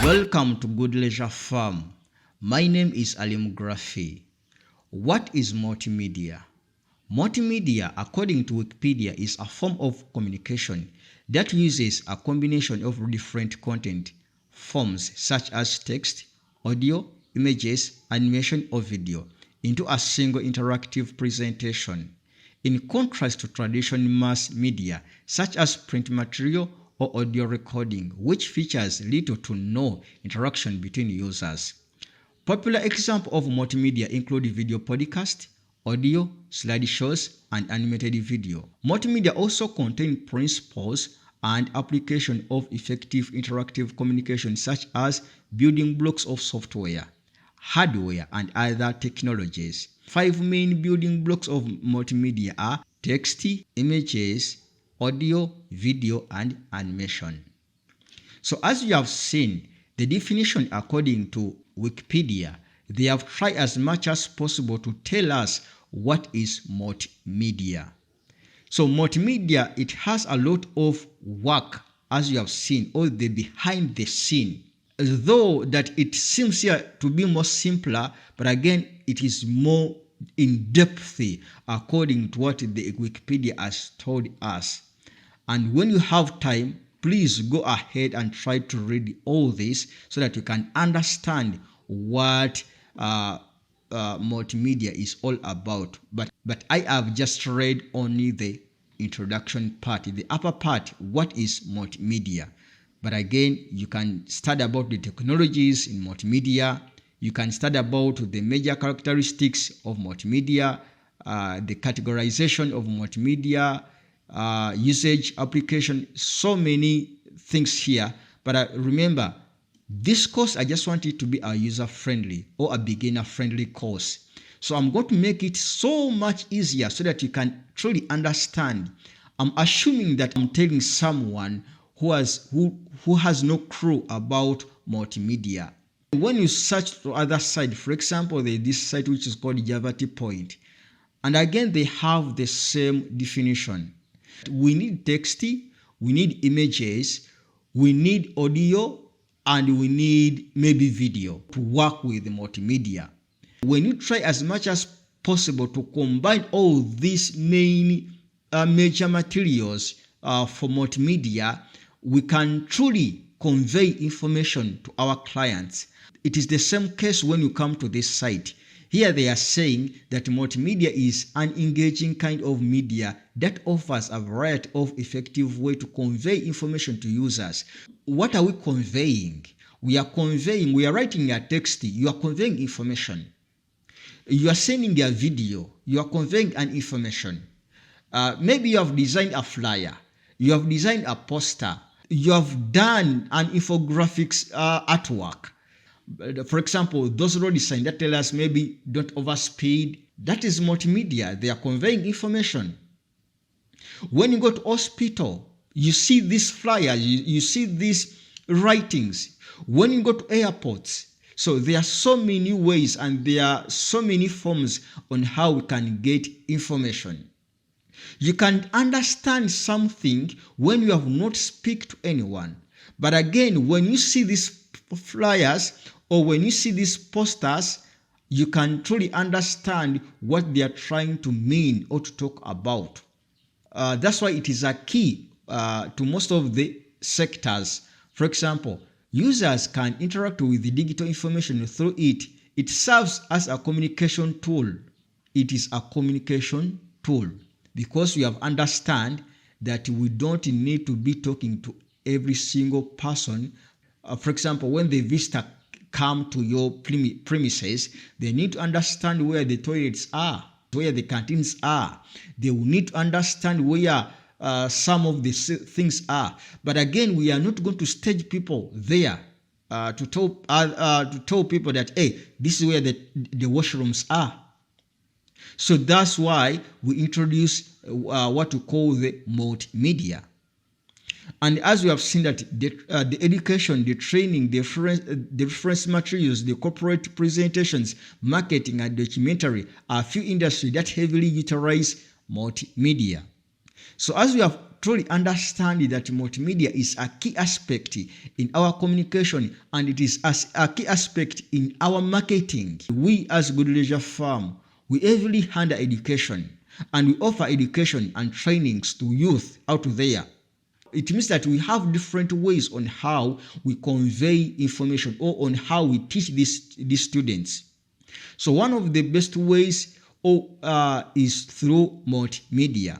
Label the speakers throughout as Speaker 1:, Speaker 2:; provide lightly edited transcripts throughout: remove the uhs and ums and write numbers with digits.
Speaker 1: Welcome to Gudie Leisure Farm. My name is Alim Grafi. What is multimedia? Multimedia, according to Wikipedia, is a form of communication that uses a combination of different content forms such as text, audio, images, animation, or video into a single interactive presentation. In contrast to traditional mass media such as print material or audio recording, which features little to no interaction between users. Popular examples of multimedia include video podcast, audio, slideshows, and animated video. Multimedia also contains principles and application of effective interactive communication such as building blocks of software, hardware, and other technologies. 5 main building blocks of multimedia are text, images, audio, video, and animation. So as you have seen, the definition according to Wikipedia, they have tried as much as possible to tell us what is multimedia. So multimedia, it has a lot of work, as you have seen, or the behind the scene. Though that it seems here to be more simpler, but again, it is more in depth according to what the Wikipedia has told us. And when you have time, please go ahead and try to read all this so that you can understand what multimedia is all about. But I have just read only the introduction part, the upper part, what is multimedia. But again, you can study about the technologies in multimedia. You can study about the major characteristics of multimedia, the categorization of multimedia, usage, application, so many things here. But remember, this course, I just want it to be a user-friendly or a beginner-friendly course. So I'm going to make it so much easier so that you can truly understand. I'm assuming that I'm telling someone who has no clue about multimedia. When you search to other side, for example, there's this site which is called Javati Point, and again they have the same definition. We need text, we need images, we need audio, and we need maybe video to work with the multimedia. When you try as much as possible to combine all these main major materials for multimedia, we can truly convey information to our clients. It is the same case when you come to this site. Here they are saying that multimedia is an engaging kind of media that offers a variety of effective ways to convey information to users. What are we conveying? We are writing a text, you are conveying information. You are sending a video, you are conveying an information. Maybe you have designed a flyer, you have designed a poster, you have done an infographics artwork. For example, those road signs that tell us maybe don't overspeed, that is multimedia. They are conveying information. When you go to hospital, you see these flyers, you see these writings. When you go to airports, so there are so many ways and there are so many forms on how we can get information. You can understand something when you have not speak to anyone. But again, when you see these flyers or when you see these posters, you can truly understand what they are trying to mean or to talk about. That's why it is a key to most of the sectors. For example, users can interact with the digital information through it. It serves as a communication tool. It is a communication tool because we have understand that we don't need to be talking to every single person. For example, when the visitor come to your premises, they need to understand where the toilets are, where the canteens are. They will need to understand where some of the things are. But again, we are not going to stage people there to tell people that, hey, this is where the washrooms are. So that's why we introduce what we call the multimedia. And as we have seen that the education, the training, the reference materials, the corporate presentations, marketing, and documentary are a few industries that heavily utilize multimedia. So as we have truly understand that multimedia is a key aspect in our communication, and it is as a key aspect in our marketing. We as Gudie Leisure Farm, we heavily handle education, and we offer education and trainings to youth out there. It means that we have different ways on how we convey information or on how we teach these students. So one of the best ways is through multimedia.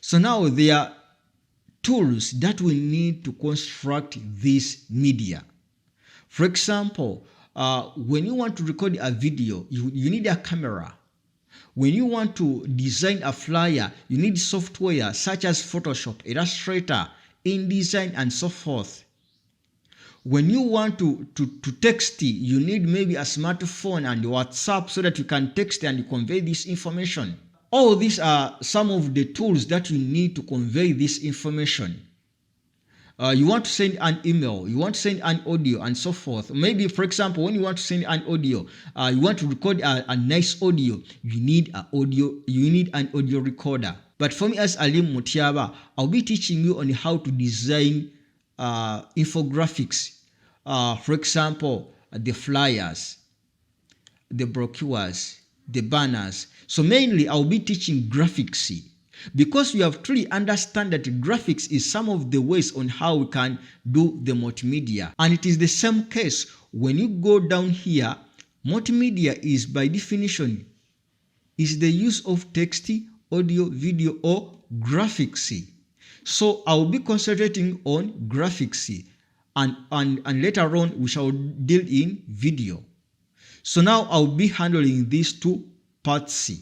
Speaker 1: So now there are tools that we need to construct this media. For example, when you want to record a video, you need a camera. When you want to design a flyer, you need software such as Photoshop, Illustrator, InDesign, and so forth. When you want to text, you need maybe a smartphone and WhatsApp so that you can text and convey this information. All these are some of the tools that you need to convey this information. You want to send an email, you want to send an audio, and so forth. Maybe, for example, when you want to send an audio, you want to record a nice audio, you need an audio recorder. But for me as Alim Mutiaba, I'll be teaching you on how to design infographics. For example, the flyers, the brochures, the banners. So mainly I'll be teaching graphics, because we have truly understand that graphics is some of the ways on how we can do the multimedia. And it is the same case when you go down here. Multimedia is by definition is the use of text, audio, video, or graphics. So I'll be concentrating on graphics, and later on we shall deal in video. So now I'll be handling these two parts,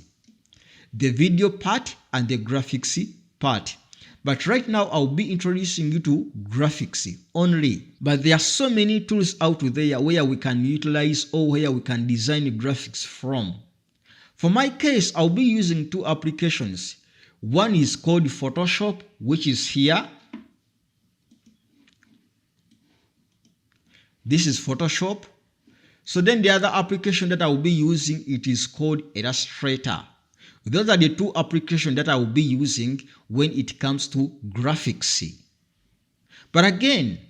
Speaker 1: the video part and the graphics part. But right now I'll be introducing you to graphics only. But there are so many tools out there where we can utilize or where we can design graphics from. For my case, I'll be using two applications. One is called Photoshop, which is here. This is Photoshop. So then the other application that I will be using, it is called Illustrator. Those are the two applications that I will be using when it comes to graphics. But again,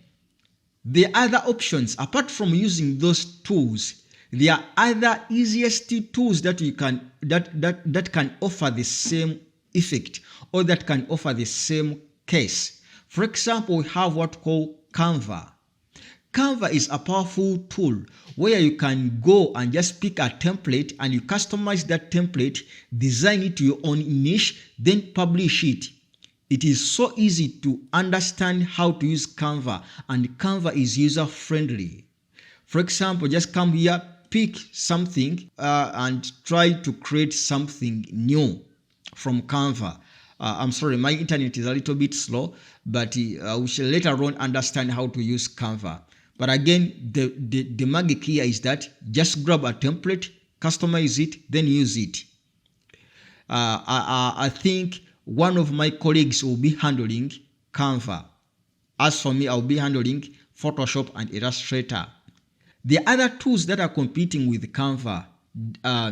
Speaker 1: the other options, apart from using those tools, there are other easiest tools that you can that can offer the same effect, or that can offer the same case. For example, we have what we call Canva. Canva is a powerful tool where you can go and just pick a template and you customize that template, design it to your own niche, then publish it. It is so easy to understand how to use Canva, and Canva is user friendly. For example, just come here, pick something and try to create something new from Canva. I'm sorry, my internet is a little bit slow, but we shall later on understand how to use Canva. But again, the magic here is that just grab a template, customize it, then use it. I think one of my colleagues will be handling Canva. As for me, I'll be handling Photoshop and Illustrator. The other tools that are competing with Canva,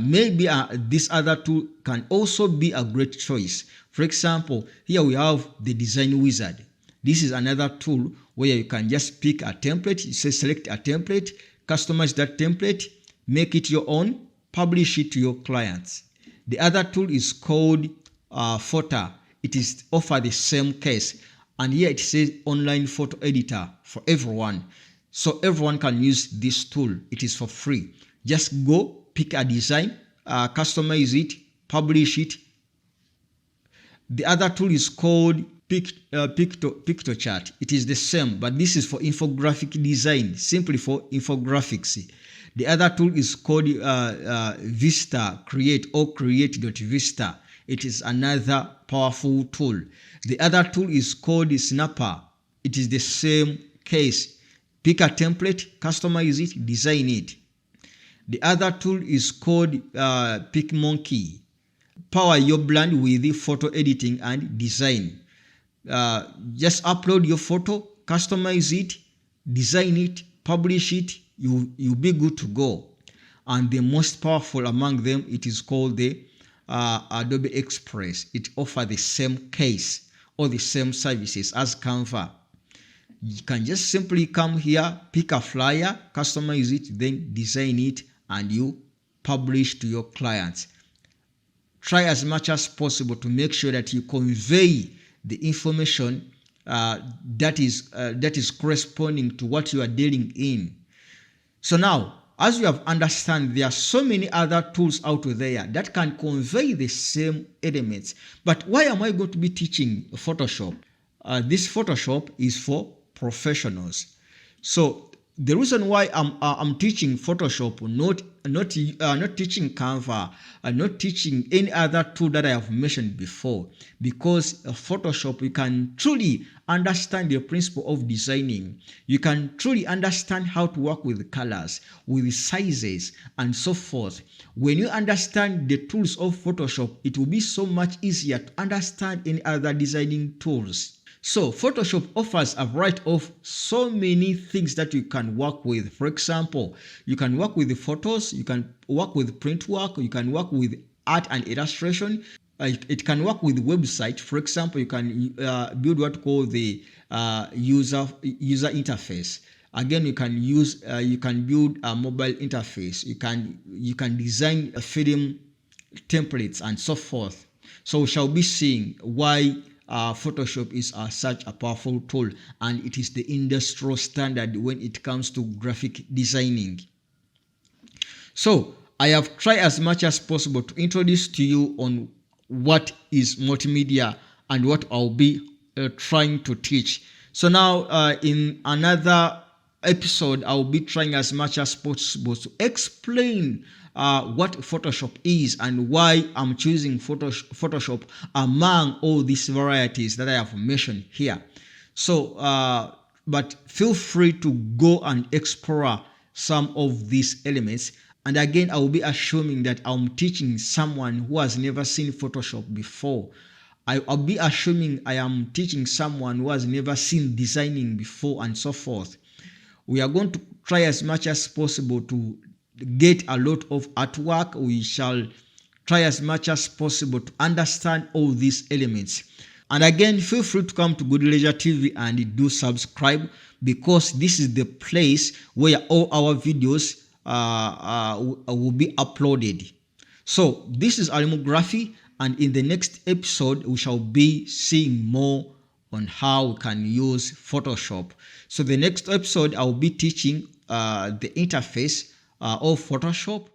Speaker 1: maybe this other tool can also be a great choice. For example, here we have the Design Wizard. This is another tool where you can just pick a template, you say select a template, customize that template, make it your own, publish it to your clients. The other tool is called Photo. It is offer the same case, and here it says online photo editor for everyone. So everyone can use this tool. It is for free. Just go pick a design, customize it, publish it. The other tool is called PictoChart. It is the same, but this is for infographic design, simply for infographics. The other tool is called Vista Create or Create.Vista. It is another powerful tool. The other tool is called Snapper. It is the same case. Pick a template, customize it, design it. The other tool is called PicMonkey. Power your brand with the photo editing and design. Just upload your photo, customize it, design it, publish it, you'll be good to go. And the most powerful among them, it is called the Adobe Express. It offers the same case all the same services as Canva. You can just simply come here, pick a flyer, customize it, then design it, and you publish to your clients. Try as much as possible to make sure that you convey the information that is corresponding to what you are dealing in. So now, as you have understand, there are so many other tools out there that can convey the same elements. But why am I going to be teaching Photoshop? This Photoshop is for professionals. So the reason why I'm teaching Photoshop, not teaching Canva, not teaching any other tool that I have mentioned before, because Photoshop, you can truly understand the principle of designing. You can truly understand how to work with colors, with sizes, and so forth. When you understand the tools of Photoshop, it will be so much easier to understand any other designing tools. So Photoshop offers a variety of so many things that you can work with. For example, you can work with the photos, you can work with print work, you can work with art and illustration. It can work with website. For example, you can build what we call the user interface. Again, you can build a mobile interface. You can design film templates and so forth. So we shall be seeing why Photoshop is such a powerful tool, and it is the industrial standard when it comes to graphic designing. So I have tried as much as possible to introduce to you on what is multimedia and what I'll be trying to teach. So now in another episode, I'll be trying as much as possible to explain what Photoshop is and why I'm choosing Photoshop among all these varieties that I have mentioned here. So, but feel free to go and explore some of these elements. And again, I will be assuming that I'm teaching someone who has never seen Photoshop before. I'll be assuming I am teaching someone who has never seen designing before and so forth. We are going to try as much as possible to get a lot of artwork. We shall try as much as possible to understand all these elements. And again, feel free to come to Gudie Leisure TV and do subscribe, because this is the place where all our videos will be uploaded. So this is Alimography, and in the next episode we shall be seeing more on how we can use Photoshop. So the next episode I'll be teaching the interface of Photoshop.